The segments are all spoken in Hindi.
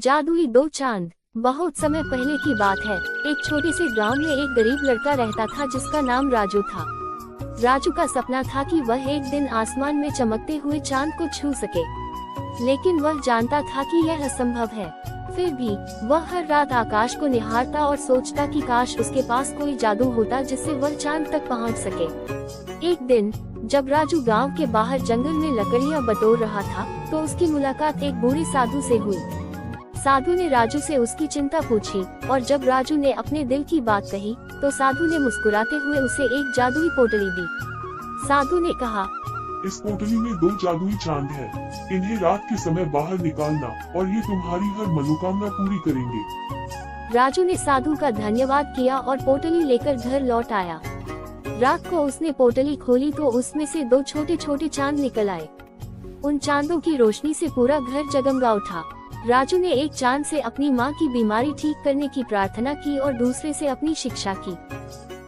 जादुई दो चांद। बहुत समय पहले की बात है। एक छोटे से गांव में एक गरीब लड़का रहता था जिसका नाम राजू था। राजू का सपना था कि वह एक दिन आसमान में चमकते हुए चांद को छू सके, लेकिन वह जानता था कि यह असंभव है। फिर भी वह हर रात आकाश को निहारता और सोचता कि काश उसके पास कोई जादू होता जिससे वह चांद तक पहुंच सके। एक दिन जब राजू गांव के बाहर जंगल में लकड़ियां बटोर रहा था, तो उसकी मुलाकात एक बूढ़े साधु से हुई। साधु ने राजू से उसकी चिंता पूछी, और जब राजू ने अपने दिल की बात कही, तो साधु ने मुस्कुराते हुए उसे एक जादुई पोटली दी। साधु ने कहा, इस पोटली में 2 जादुई चांद हैं। इन्हें रात के समय बाहर निकालना और ये तुम्हारी हर मनोकामना पूरी करेंगे। राजू ने साधु का धन्यवाद किया और पोटली लेकर घर लौट आया। रात को उसने पोटली खोली तो उसमें से 2 छोटे छोटे चांद निकल आए। उन चांदों की रोशनी से पूरा घर जगमगा उठा। राजू ने एक चांद से अपनी माँ की बीमारी ठीक करने की प्रार्थना की और दूसरे से अपनी शिक्षा की।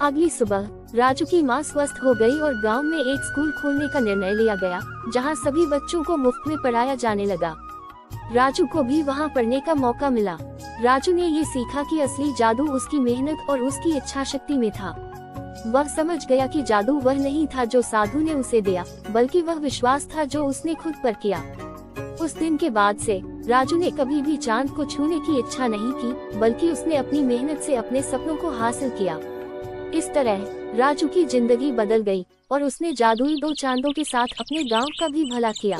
अगली सुबह राजू की माँ स्वस्थ हो गई और गांव में एक स्कूल खोलने का निर्णय लिया गया, जहां सभी बच्चों को मुफ्त में पढ़ाया जाने लगा। राजू को भी वहां पढ़ने का मौका मिला। राजू ने ये सीखा कि असली जादू उसकी मेहनत और उसकी इच्छा शक्ति में था। वह समझ गया कि जादू वह नहीं था जो साधु ने उसे दिया, बल्कि वह विश्वास था जो उसने खुद पर किया। उस दिन के बाद से राजू ने कभी भी चांद को छूने की इच्छा नहीं की, बल्कि उसने अपनी मेहनत से अपने सपनों को हासिल किया। इस तरह राजू की जिंदगी बदल गई और उसने जादुई 2 चांदों के साथ अपने गांव का भी भला किया।